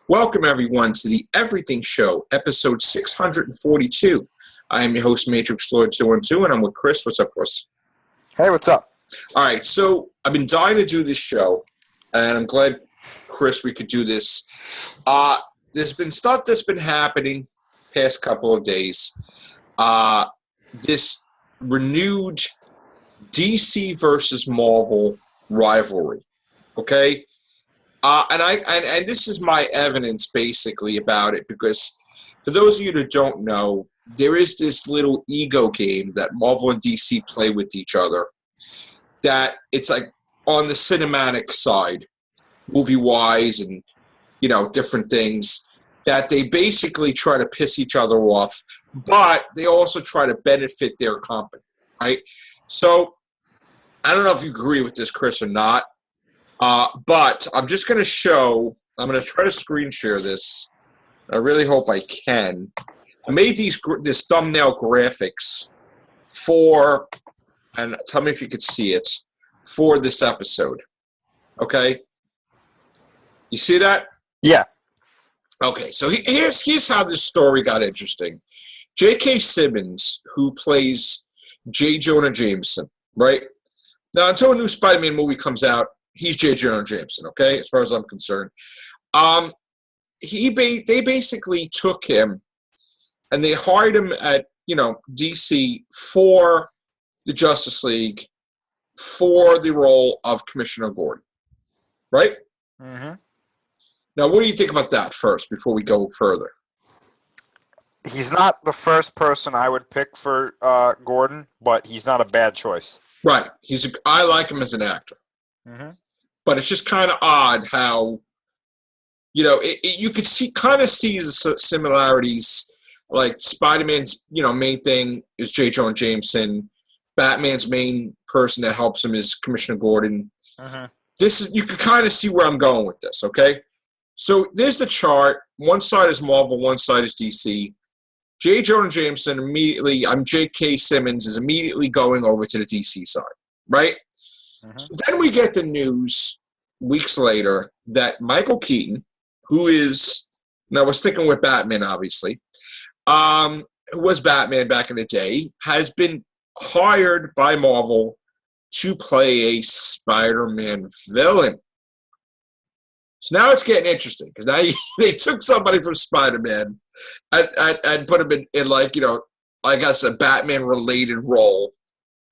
Welcome, everyone, to the Everything Show, episode 642. I am your host, Matrixlord212, and I'm with Chris. What's up, Chris? Hey, what's up? All right, so I've been dying to do this show, and I'm glad, Chris, we could do this. There's been stuff that's been happening past couple of days. This renewed DC versus Marvel rivalry, okay? And this is my evidence basically about it, because for those of you that don't know, there is this little ego game that Marvel and DC play with each other, that it's like on the cinematic side, movie-wise and, different things, that they basically try to piss each other off, but they also try to benefit their company, right? So I don't know if you agree with this, Chris, or not. But I'm just going to I'm going to try to screen share this. I really hope I can. I made this thumbnail graphics and tell me if you could see it, for this episode. Okay? You see that? Yeah. Okay, so here's how this story got interesting. J.K. Simmons, who plays J. Jonah Jameson, right? Now, until a new Spider-Man movie comes out, he's J. Jonah Jameson, okay, as far as I'm concerned. They basically took him and they hired him at, DC for the Justice League for the role of Commissioner Gordon, right? Mm-hmm. Now, what do you think about that first before we go further? He's not the first person I would pick for Gordon, but he's not a bad choice. Right. I like him as an actor. Mm-hmm. But it's just kind of odd how, you could see the similarities. Like Spider-Man's, main thing is J. Jonah Jameson. Batman's main person that helps him is Commissioner Gordon. Mm-hmm. You could kind of see where I'm going with this, okay? So there's the chart. One side is Marvel, one side is DC. J. Jonah Jameson J.K. Simmons is immediately going over to the DC side, right? Mm-hmm. So then we get the news weeks later that Michael Keaton, who is, now we're sticking with Batman, obviously, who was Batman back in the day, has been hired by Marvel to play a Spider-Man villain. So now it's getting interesting, because now they took somebody from Spider-Man and put him in like, I guess a Batman-related role.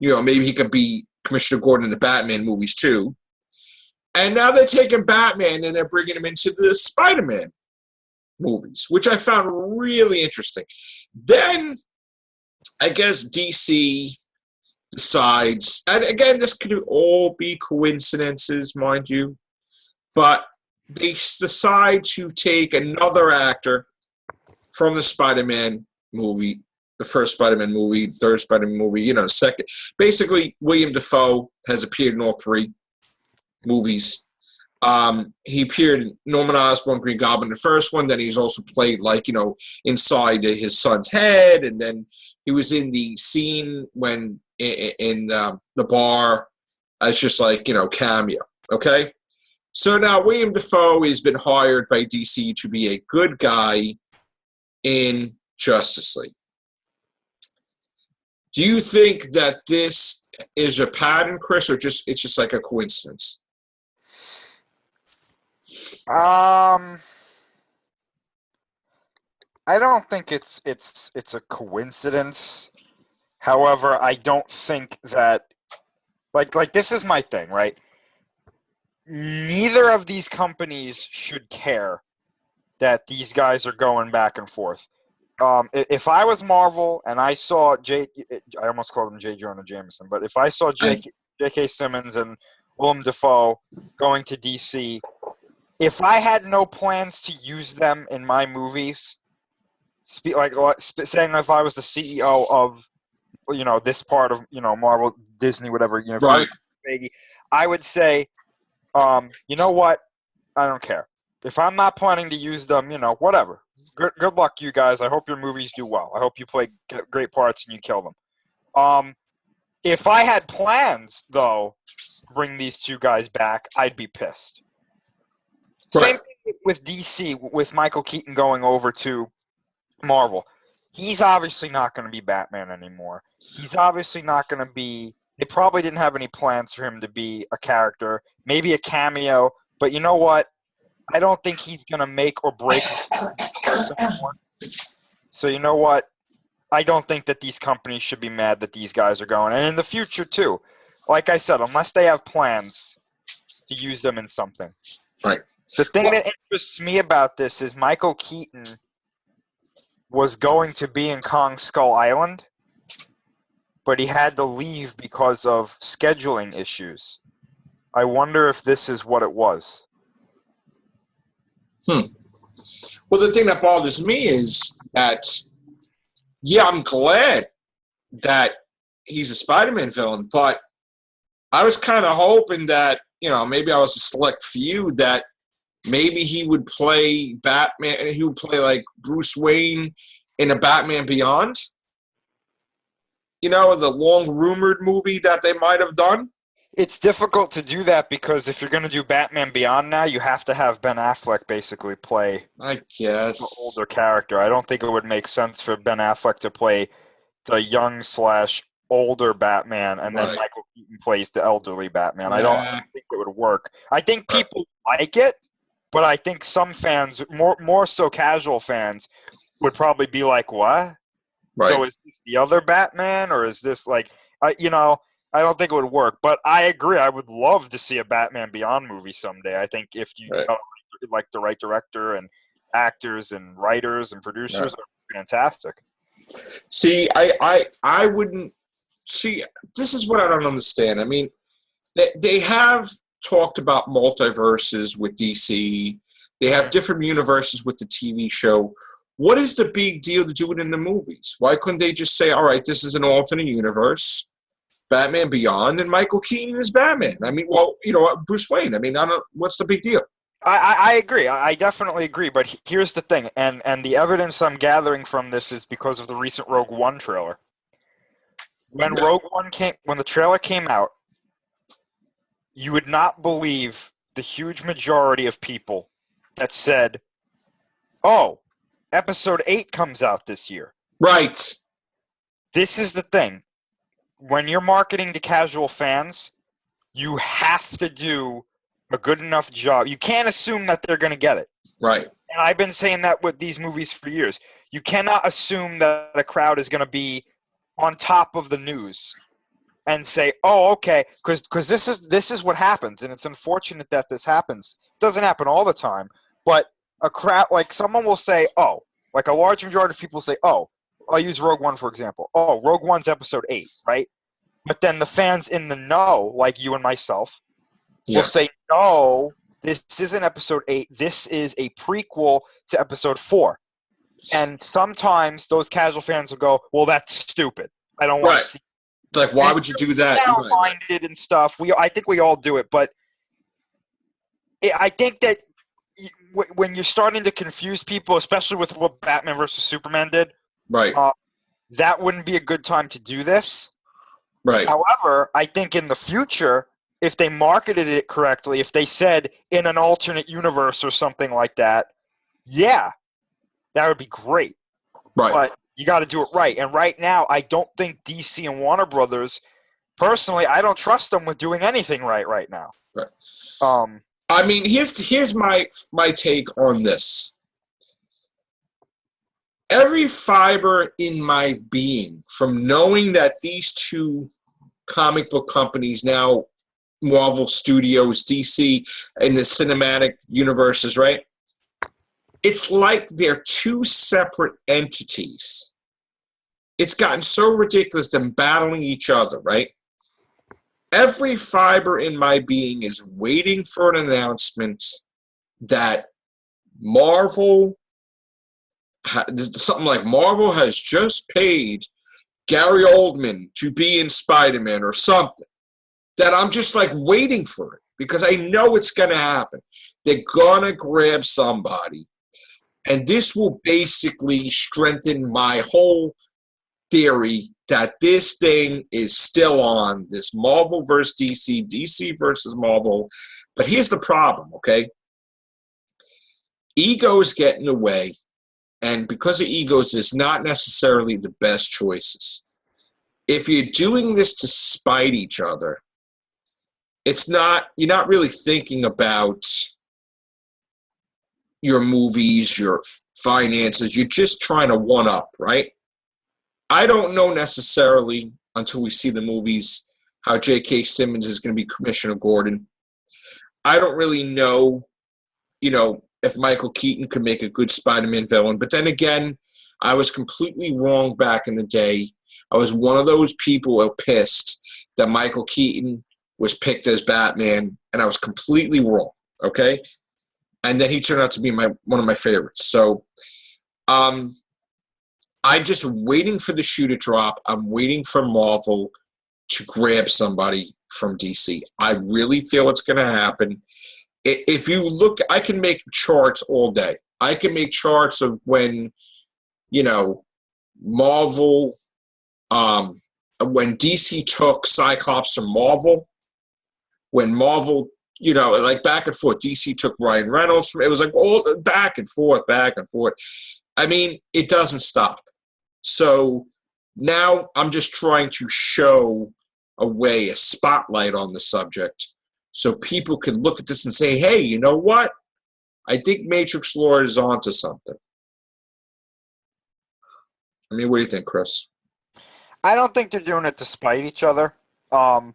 Maybe he could be Commissioner Gordon in the Batman movies too. And now they're taking Batman and they're bringing him into the Spider-Man movies, which I found really interesting. Then I guess DC decides, and again, this could all be coincidences, mind you, but they decide to take another actor from the Spider-Man movie, the first Spider-Man movie, the third Spider-Man movie, second. Basically, William Dafoe has appeared in all three movies. He appeared in Norman Osborn, Green Goblin, the first one. Then he's also played, inside his son's head. And then he was in the scene when in the bar as just cameo. Okay? So now William Dafoe has been hired by DC to be a good guy in Justice League. Do you think that this is a pattern, Chris, or it's just like a coincidence? I don't think it's a coincidence. However, I don't think that like this is my thing, right? Neither of these companies should care that these guys are going back and forth. If I was Marvel and I saw I almost called him J. Jonah Jameson, but if I saw J.K. Simmons and Willem Dafoe going to DC, if I had no plans to use them in my movies, saying if I was the CEO of, this part of, Marvel, Disney, whatever, right, I would say, you know what? I don't care. If I'm not planning to use them, whatever. Good luck, you guys. I hope your movies do well. I hope you play great parts and you kill them. If I had plans, though, to bring these two guys back, I'd be pissed. Right. with DC, with Michael Keaton going over to Marvel, he's obviously not going to be Batman anymore. He's obviously not going to be. They probably didn't have any plans for him to be a character, maybe a cameo. But you know what? I don't think he's going to make or break anymore. So you know what? I don't think that these companies should be mad that these guys are going. And in the future, too. Like I said, unless they have plans to use them in something. Right. The thing that interests me about this is Michael Keaton was going to be in Kong Skull Island, but he had to leave because of scheduling issues. I wonder if this is what it was. Well, the thing that bothers me is that, yeah, I'm glad that he's a Spider-Man villain, but I was kind of hoping that, maybe I was a select few, that maybe he would play Batman, he would play like Bruce Wayne in a Batman Beyond. The long-rumored movie that they might have done. It's difficult to do that because if you're going to do Batman Beyond now, you have to have Ben Affleck basically play I guess an older character. I don't think it would make sense for Ben Affleck to play the young/older Batman and then Michael Keaton plays the elderly Batman. I don't think it would work. I think people like it, but I think some fans, more so casual fans, would probably be like, what? Right. So is this the other Batman, or is this like, I don't think it would work. But I agree. I would love to see a Batman Beyond movie someday. I think if you like the right director and actors and writers and producers are fantastic. See, I wouldn't see. This is what I don't understand. I mean, they have talked about multiverses with DC. They have different universes with the TV show. What is the big deal to do it in the movies? Why couldn't they just say, all right, this is an alternate universe, Batman Beyond, and Michael Keaton is Batman? I mean, Bruce Wayne. I mean, what's the big deal? I agree. I definitely agree. But here's the thing, and the evidence I'm gathering from this is because of the recent Rogue One trailer. When the trailer came out, you would not believe the huge majority of people that said, oh, Episode 8 comes out this year. Right. This is the thing. When you're marketing to casual fans, you have to do a good enough job. You can't assume that they're going to get it. Right. And I've been saying that with these movies for years. You cannot assume that a crowd is going to be on top of the news and say, oh, okay, because this is what happens, and it's unfortunate that this happens. It doesn't happen all the time, but a crowd, like someone will say, oh, like a large majority of people say, oh, I'll use Rogue One for example. Oh, Rogue One's Episode 8, right? But then the fans in the know, like you and myself, will say, no, this isn't Episode 8. This is a prequel to Episode 4. And sometimes those casual fans will go, well, that's stupid. I don't want to see it. Like, why would you do that? Down-minded and stuff. I think we all do it, but I think that when you're starting to confuse people, especially with what Batman versus Superman did, right, that wouldn't be a good time to do this. Right. However, I think in the future, if they marketed it correctly, if they said in an alternate universe or something like that, that would be great. Right. But you got to do it right. And right now, I don't think DC and Warner Brothers, personally, I don't trust them with doing anything right now. Right. I mean, here's my take on this. Every fiber in my being, from knowing that these two comic book companies now, Marvel Studios, DC, and the cinematic universes, right? It's like they're two separate entities. It's gotten so ridiculous them battling each other, right? Every fiber in my being is waiting for an announcement that Marvel, something like Marvel has just paid Gary Oldman to be in Spider-Man or something. That I'm just like waiting for it because I know it's going to happen. They're going to grab somebody. And this will basically strengthen my whole theory that this thing is still on, this Marvel versus DC, DC versus Marvel. But here's the problem, okay? egos get in the way, and because of egos, it's not necessarily the best choices. If you're doing this to spite each other, you're not really thinking about your movies, your finances. You're just trying to one up, right? I don't know necessarily until we see the movies how J.K. Simmons is going to be Commissioner Gordon. I don't really know, if Michael Keaton could make a good Spider-Man villain. But then again, I was completely wrong back in the day. I was one of those people who were pissed that Michael Keaton was picked as Batman, and I was completely wrong, okay? And then he turned out to be one of my favorites. So I'm just waiting for the shoe to drop. I'm waiting for Marvel to grab somebody from DC. I really feel it's going to happen. If you look, I can make charts all day. I can make charts of when, Marvel, when DC took Cyclops from Marvel, when Marvel, like back and forth, DC took Ryan Reynolds from, it was like all back and forth, back and forth. I mean, it doesn't stop. So now I'm just trying to show a spotlight on the subject so people could look at this and say, hey, you know what? I think Matrixlord is onto something. I mean, what do you think, Chris? I don't think they're doing it to spite each other. I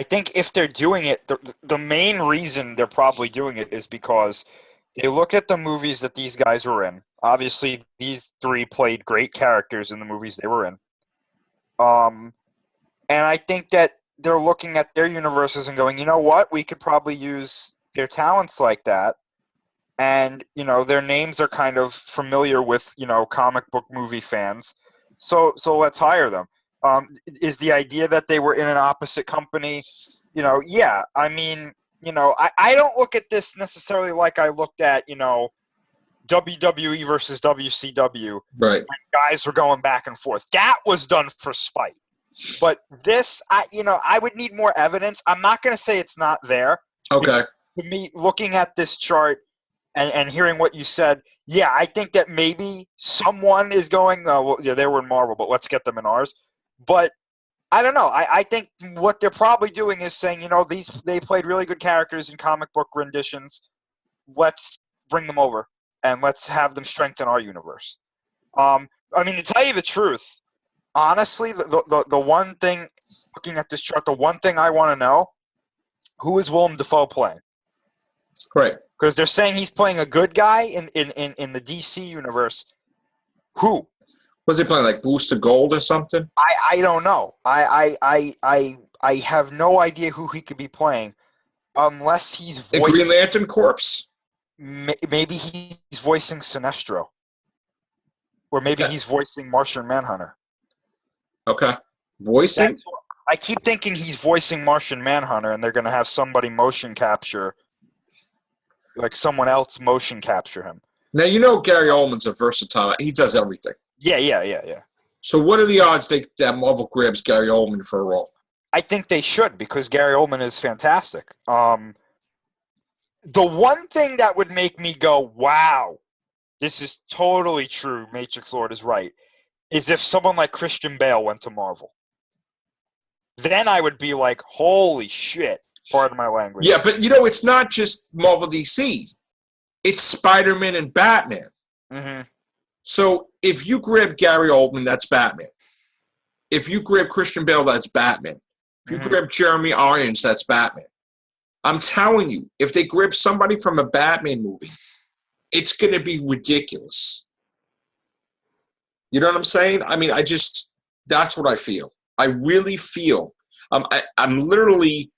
think if they're doing it, the main reason they're probably doing it is because they look at the movies that these guys were in. Obviously, these three played great characters in the movies they were in. And I think that they're looking at their universes and going, you know what? We could probably use their talents like that. And, their names are kind of familiar with, comic book movie fans. So let's hire them. Is the idea that they were in an opposite company? Yeah. I mean, I don't look at this necessarily like I looked at, WWE versus WCW. Right. When guys were going back and forth. That was done for spite. But this, I would need more evidence. I'm not going to say it's not there. Okay. To me, looking at this chart and hearing what you said, yeah, I think that maybe someone is going, they were in Marvel, but let's get them in ours. But I don't know. I think what they're probably doing is saying, they played really good characters in comic book renditions. Let's bring them over and let's have them strengthen our universe. I mean, to tell you the truth, honestly, the one thing, looking at this chart, the one thing I want to know, who is Willem Dafoe playing? Right. Because they're saying he's playing a good guy in the DC universe. Who? Was he playing like Booster Gold or something? I don't know. I have no idea who he could be playing, unless he's voicing. The Green Lantern Corps? Maybe he's voicing Sinestro, or maybe he's voicing Martian Manhunter. Okay. Voicing? I keep thinking he's voicing Martian Manhunter, and they're going to have somebody motion capture, like someone else motion capture him. Now, Gary Oldman's a versatile. He does everything. Yeah. So what are the odds that Marvel grabs Gary Oldman for a role? I think they should, because Gary Oldman is fantastic. The one thing that would make me go, wow, this is totally true, Matrixlord is right, is if someone like Christian Bale went to Marvel. Then I would be like, holy shit, pardon my language. Yeah, but it's not just Marvel DC. It's Spider-Man and Batman. Mm-hmm. So if you grab Gary Oldman, that's Batman. If you grab Christian Bale, that's Batman. If you grab Jeremy Irons, that's Batman. I'm telling you, if they grab somebody from a Batman movie, it's going to be ridiculous. You know what I'm saying? I mean, that's what I feel. I really feel. I'm literally,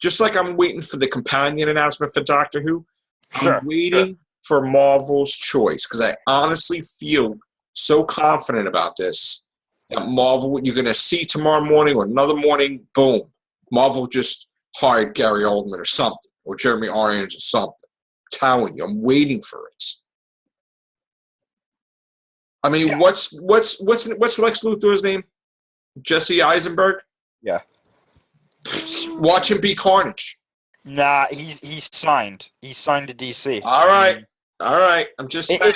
just like I'm waiting for the companion announcement for Doctor Who, I'm waiting for Marvel's choice, because I honestly feel so confident about this that Marvel, you're going to see tomorrow morning or another morning, boom, Marvel just hired Gary Oldman or something, or Jeremy Irons or something. I'm telling you, I'm waiting for it. I mean, what's Lex Luthor's name? Jesse Eisenberg? Yeah. Watch him be Carnage. Nah, he's signed. He's signed to DC. All right. All right, I'm just saying.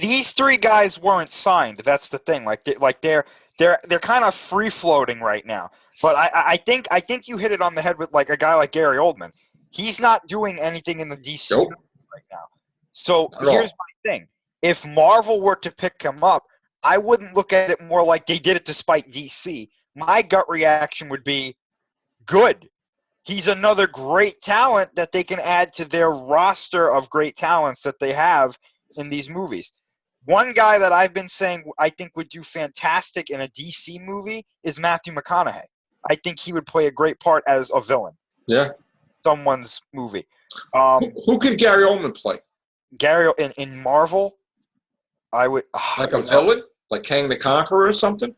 These three guys weren't signed. That's the thing. They're kind of free floating right now. But I think you hit it on the head with like a guy like Gary Oldman. He's not doing anything in the DC Nope. universe right now. So Not at here's my thing: if Marvel were to pick him up, I wouldn't look at it more like they did it to spite DC. My gut reaction would be, good. He's another great talent that they can add to their roster of great talents that they have in these movies. One guy that I've been saying I think would do fantastic in a DC movie is Matthew McConaughey. I think he would play a great part as a villain. Yeah. Someone's movie. Who could Gary Oldman play? Gary in Marvel, I would Like a villain, like Kang the Conqueror or something.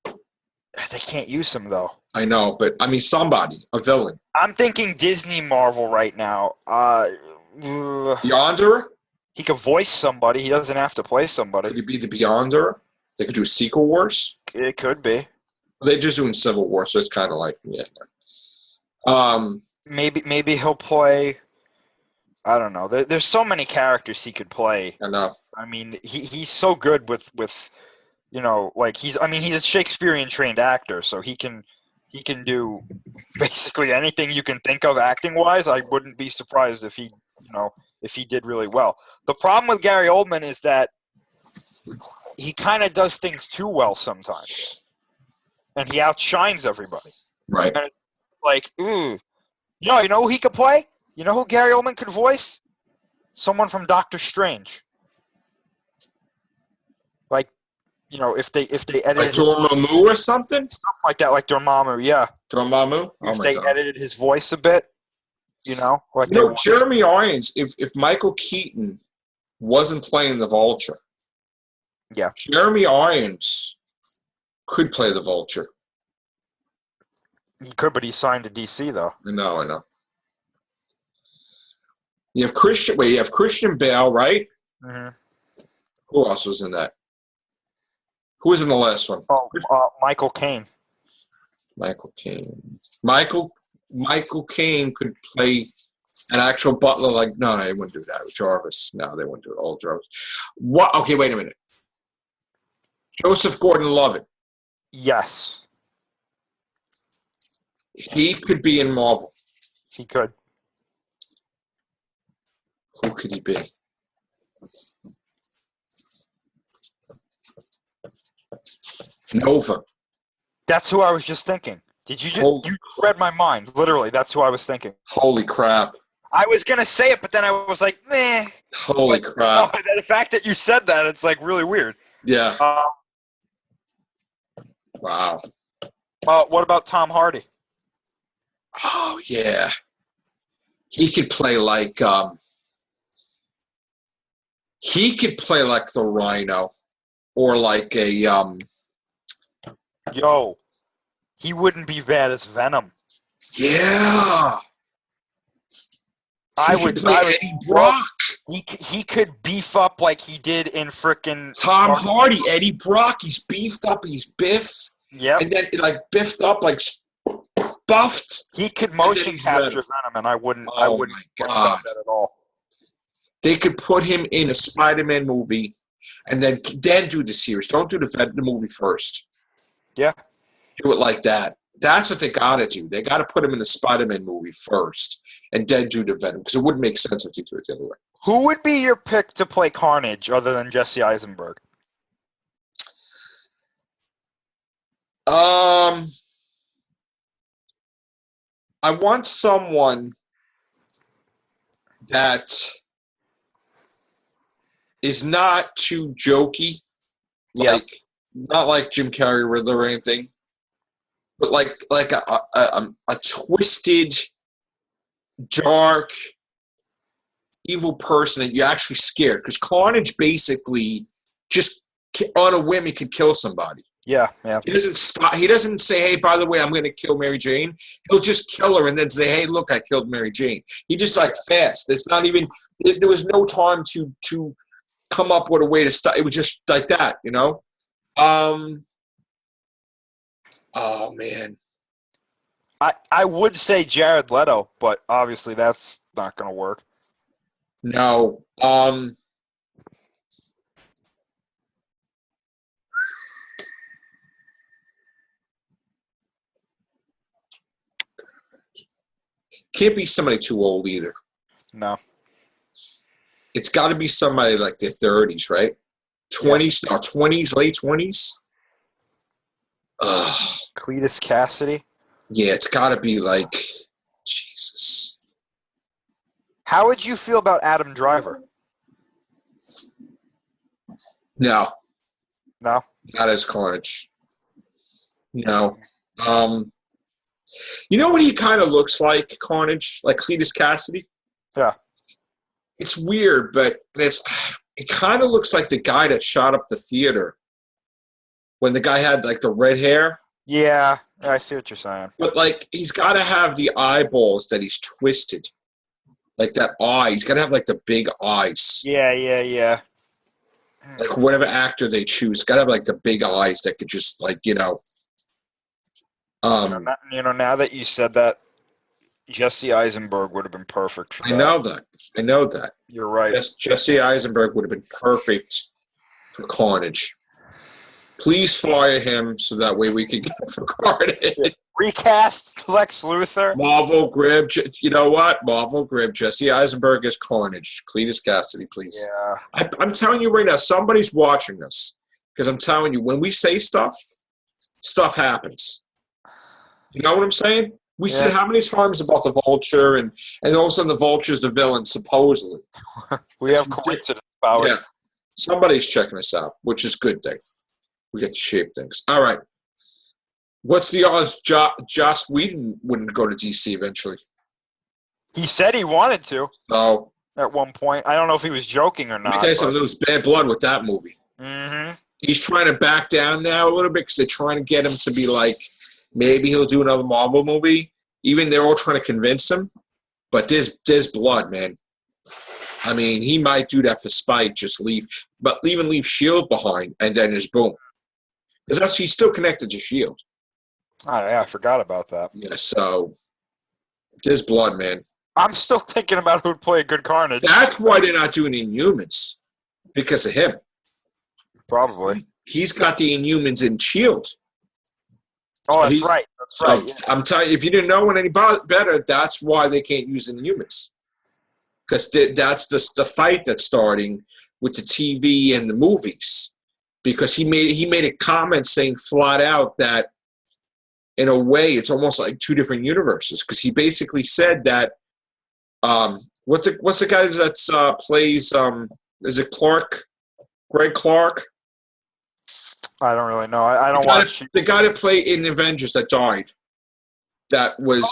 They can't use him though. I know, but I mean somebody, a villain. I'm thinking Disney Marvel right now. Beyonder? He could voice somebody. He doesn't have to play somebody. Could he be the Beyonder? They could do Secret Wars. It could be. They're just doing Civil War, so it's kind of like Maybe he'll play. I don't know. There's so many characters he could play. enough. I mean, he's so good with like he's a Shakespearean trained actor, so he can do basically anything you can think of acting wise. I wouldn't be surprised if he did really well. The problem with Gary Oldman is that he kind of does things too well sometimes, and he outshines everybody. Right. And it's like, you know who he could play? You know who Gary Oldman could voice? Someone from Doctor Strange. Like, if they edited Like Dormammu or something? something like that, like Dormammu, yeah. Dormammu? Oh If my they God. edited his voice a bit, like Jeremy Irons, if Michael Keaton wasn't playing the Vulture, yeah, Jeremy Irons could play the Vulture. he could, but he signed to DC though. I know. You have Christian Bale, right? Mm-hmm. Who else was in that? Who was in the last one? Michael Caine. Michael Caine. Michael Caine could play an actual butler. Like, no, they wouldn't do that. Jarvis. No, they wouldn't do it. Old Jarvis. What? Okay, wait a minute. Joseph Gordon-Levitt. Yes, He could be in Marvel. he could. Who could he be? Nova. That's who I was just thinking. Did you you read my mind? Literally, that's who I was thinking. Holy crap. I was gonna say it, but then I was like, meh. Holy crap. No, the fact that you said that, it's like really weird. Yeah. Wow. What about Tom Hardy? Oh, yeah. He could play like the Rhino or like a Yo, he wouldn't be bad as Venom. yeah. I would play Eddie Brock. He could beef up like he did in frickin' Tom Hardy, Eddie Brock. He's beefed up. He's Biff. Yep. And then like biffed up, like buffed. He could motion capture Venom, and I wouldn't worry about that at all. They could put him in a Spider-Man movie, and then do the series. Don't do the movie first. Yeah. Do it like that. That's what they gotta do. They gotta put him in the Spider-Man movie first, and then do the Venom, because it wouldn't make sense if you do it the other way. Who would be your pick to play Carnage other than Jesse Eisenberg? I want someone that is not too jokey, not like Jim Carrey, Riddler, or anything, but like a twisted, dark, evil person that you're actually scared. Because Carnage basically just on a whim he could kill somebody. Yeah. He doesn't stop. He doesn't say, "Hey, by the way, I'm going to kill Mary Jane." He'll just kill her and then say, "Hey, look, I killed Mary Jane." He just fast. It's not even. There was no time to come up with a way to stop. It was just like that, Oh man. I would say Jared Leto, but obviously that's not going to work. No. Can't be somebody too old either. No. It's got to be somebody like their 30s, right? 20s, no, 20s, late 20s. Ugh. Cletus Cassidy. Yeah, it's got to be like Jesus. How would you feel about Adam Driver? No, No. not as Carnage. No. You know what he kind of looks like, Carnage? Like Cletus Cassidy? Yeah. It's weird, but it kind of looks like the guy that shot up the theater when the guy had like the red hair. Yeah, I see what you're saying. But like he's got to have the eyeballs that he's twisted. Like that eye. He's got to have like the big eyes. Yeah. Like whatever actor they choose, got to have like the big eyes that could just like, Now that you said that, Jesse Eisenberg would have been perfect for that. I know that. You're right. Jesse Eisenberg would have been perfect for Carnage. Please fire him so that way we can get him for Carnage. Recast Lex Luthor. Marvel Grib. You know what? Marvel Grib. Jesse Eisenberg is Carnage. Cletus Cassidy, please. Yeah. I'm telling you right now, somebody's watching us. Because I'm telling you, when we say stuff happens. You know what I'm saying? We said how many times about the Vulture, and all of a sudden the Vulture's the villain, supposedly. We have coincidence powers. Yeah. Somebody's checking us out, which is a good thing. We get to shape things. All right. What's the odds Joss Whedon wouldn't go to DC eventually? He said he wanted to. Oh. At one point. I don't know if he was joking or not. Let me tell you something. There was bad blood with that movie. Mm-hmm. He's trying to back down now a little bit because they're trying to get him to be like, maybe he'll do another Marvel movie. Even they're all trying to convince him. But there's blood, man. I mean, he might do that for spite, just leave. But leave S.H.I.E.L.D. behind, and then just boom. Because he's still connected to S.H.I.E.L.D. Oh, yeah, I forgot about that. Yeah, so there's blood, man. I'm still thinking about who'd play a good Carnage. That's why they're not doing Inhumans. Because of him. Probably. He's got the Inhumans in S.H.I.E.L.D. Oh, that's right. That's right. Yeah. I'm telling you, if you didn't know any better, that's why they can't use Inhumans. Because that's the fight that's starting with the TV and the movies. Because he made a comment saying flat out that in a way it's almost like two different universes. Because he basically said that what's the guy that plays is it Clark? Greg Clark? I don't really know. I don't watch. The guy that played in Avengers that died. That was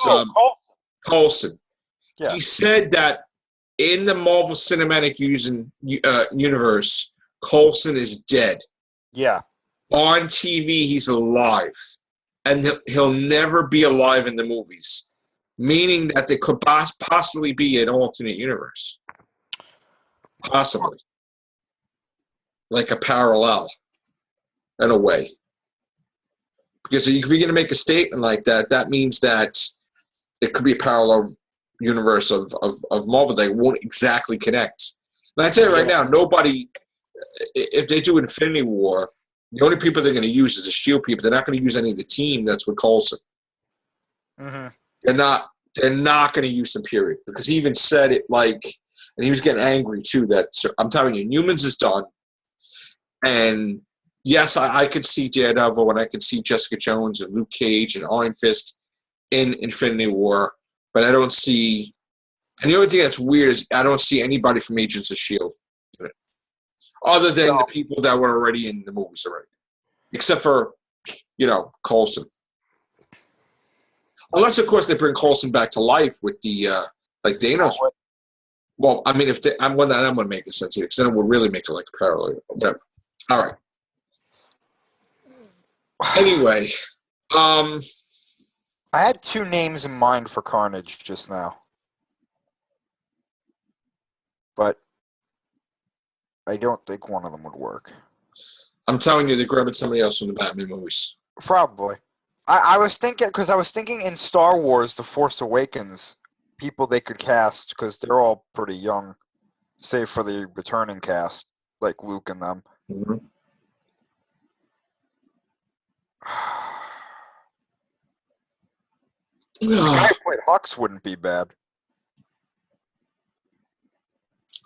Coulson. Yeah. He said that in the Marvel Cinematic Universe, Coulson is dead. Yeah. On TV, he's alive. And he'll never be alive in the movies. Meaning that there could possibly be an alternate universe. Possibly. Like a parallel. In a way. Because if you're going to make a statement like that, that means that it could be a parallel universe of Marvel that won't exactly connect. And I tell you right now, nobody, if they do Infinity War, the only people they're going to use is the S.H.I.E.L.D. people. They're not going to use any of the team that's with Coulson. Mm-hmm. They're not going to use them, period. Because he even said it like, and he was getting angry too, that I'm telling you, Humans is done. And yes, I could see Daredevil and I could see Jessica Jones and Luke Cage and Iron Fist in Infinity War, but I don't see. And the only thing that's weird is I don't see anybody from Agents of S.H.I.E.L.D. in it, other than the people that were already in the movies already, except for Coulson. Unless, of course, they bring Coulson back to life with the like Thanos. Well, I mean, I'm going to make a sense here because then it would really make it like a parallel. Whatever. All right. Anyway, I had two names in mind for Carnage just now, but I don't think one of them would work. I'm telling you, they're grabbing somebody else from the Batman movies. Probably. I was thinking in Star Wars: The Force Awakens, people they could cast because they're all pretty young. save for the returning cast, like Luke and them. Mm-hmm. The guy who played Hux wouldn't be bad.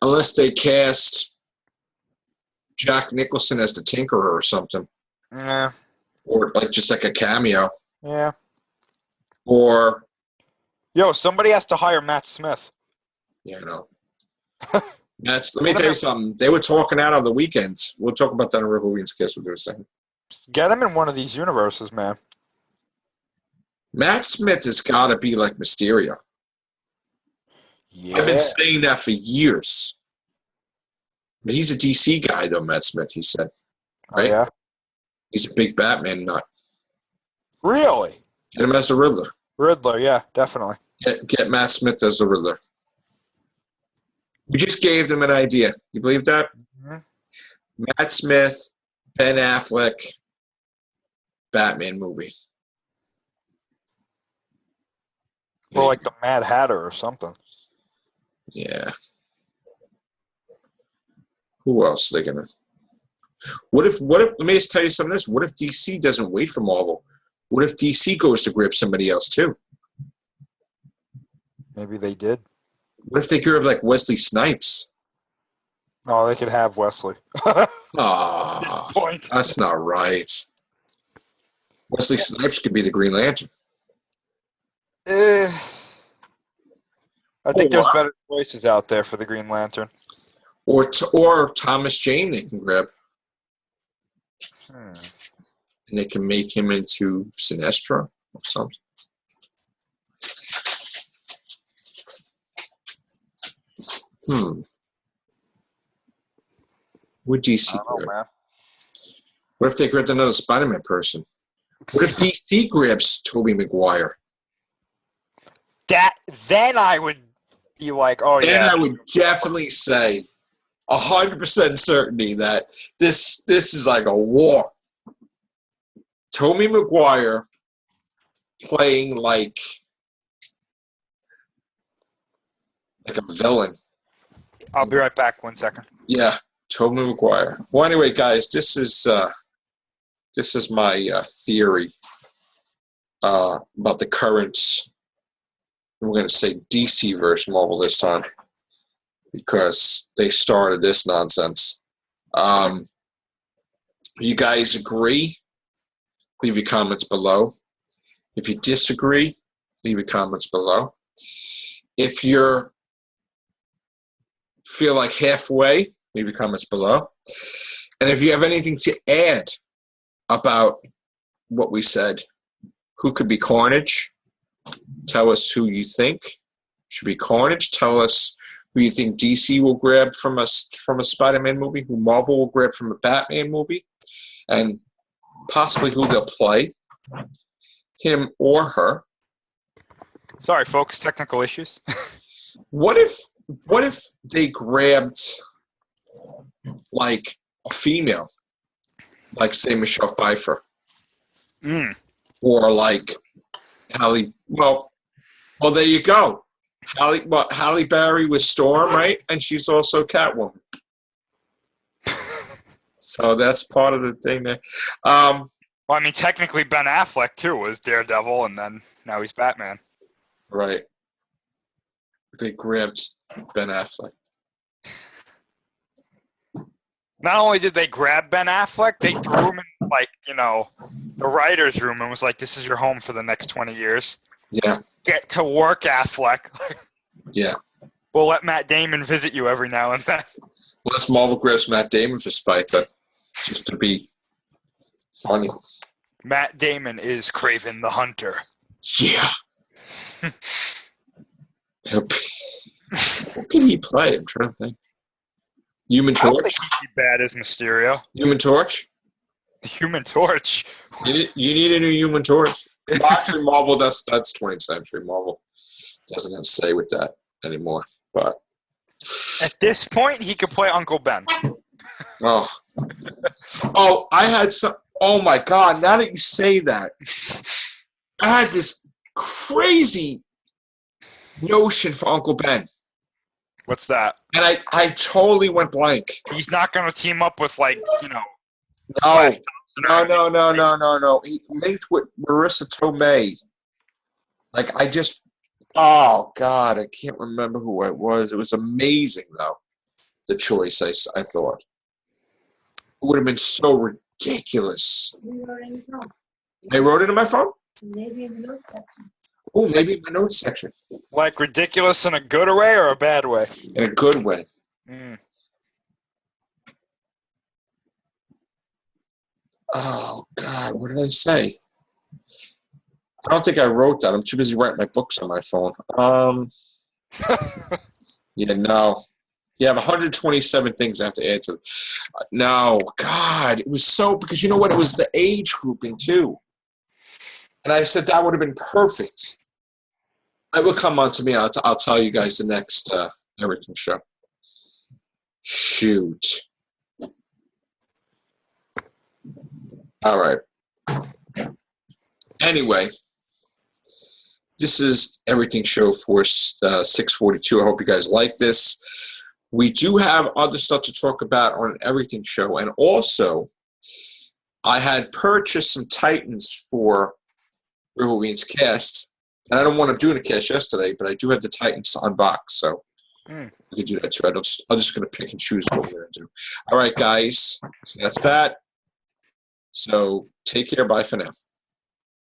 Unless they cast Jack Nicholson as the Tinkerer or something. Yeah. Or just like a cameo. Yeah. Or... Yo, somebody has to hire Matt Smith. Yeah, I know. Let me tell you something. They were talking out on the weekends. We'll talk about that in River Weekend's Kiss. We'll do a second. Get him in one of these universes, man. Matt Smith has got to be like Mysterio. Yeah. I've been saying that for years. But he's a DC guy, though, Matt Smith, he said. Right? Oh, yeah? He's a big Batman nut. Really? Get him as the Riddler. Riddler, yeah, definitely. Get Matt Smith as the Riddler. We just gave them an idea. You believe that? Mm-hmm. Matt Smith, Ben Affleck, Batman movie. Or like the Mad Hatter or something. Yeah. Who else are they gonna? What if? Let me just tell you something. What if DC doesn't wait for Marvel? What if DC goes to grab somebody else too? Maybe they did. What if they grab like Wesley Snipes? Oh, they could have Wesley. Ah, point. that's not right. Wesley Snipes could be the Green Lantern. I think there's better choices out there for the Green Lantern. Or Thomas Jane they can grab. And they can make him into Sinestro or something. Would DC grab? Man. What if they grabbed another Spider-Man person? What if DC grabs Tobey Maguire? Then I would be like, oh, Then yeah. I would definitely say 100% certainty that this is like a war. Tobey Maguire playing like a villain. I'll be right back. 1 second. Yeah, Tobey Maguire. Well, anyway, guys, this is my theory about the current. We're going to say DC versus Marvel this time because they started this nonsense. You guys agree? Leave your comments below. If you disagree, leave your comments below. If you feel like halfway, leave your comments below. And if you have anything to add about what we said, who could be Carnage? Tell us who you think should be Carnage. Tell us who you think DC will grab from a Spider-Man movie, who Marvel will grab from a Batman movie, and possibly who they'll play, him or her. Sorry, folks, technical issues. What if they grabbed like a female, like say Michelle Pfeiffer, or like Halle? Well, there you go. Halle Berry was Storm, right? And she's also Catwoman. So that's part of the thing there. Well, I mean, technically Ben Affleck, too, was Daredevil, and then now he's Batman. Right. They grabbed Ben Affleck. Not only did they grab Ben Affleck, they threw him in, the writer's room and was like, this is your home for the next 20 years. Yeah. Get to work, Affleck. Yeah. We'll let Matt Damon visit you every now and then. Unless Marvel grabs Matt Damon for spite that, just to be funny. Matt Damon is Kraven the Hunter. Yeah. What can he play? I'm trying to think. Human Torch? I don't think he'd be bad as Mysterio. Human Torch? Human Torch? You need a new Human Torch. Actually, Marvel, that's 20th century. Marvel doesn't have to say with that anymore. But at this point, he could play Uncle Ben. I had some. Oh my God! Now that you say that, I had this crazy notion for Uncle Ben. What's that? And I totally went blank. He's not going to team up with, like, you know, No, Flash Thompson or anything. no. He linked with Marissa Tomei. Like, oh, God, I can't remember who it was. It was amazing, though, the choice, I thought. It would have been so ridiculous. You wrote it in your phone. I wrote it in my phone? So maybe in the notes section. Oh, maybe in my notes section. Like, ridiculous in a good way or a bad way? In a good way. Mm. Oh, God, what did I say? I don't think I wrote that. I'm too busy writing my books on my phone. Yeah, no. You have 127 things I have to add to. No, God, it was so, because you know what? It was the age grouping, too. And I said that would have been perfect. It will come on to me. I'll tell you guys the next everything show. Shoot. All right. Anyway, this is Everything Show for 642. I hope you guys like this. We do have other stuff to talk about on an Everything Show. And also, I had purchased some Titans for River Ween's cast. And I don't want to do a cast yesterday, but I do have the Titans to unbox. So we can do that too. I'm just going to pick and choose what we're going to do. All right, guys. So that's that. So take care. Bye for now.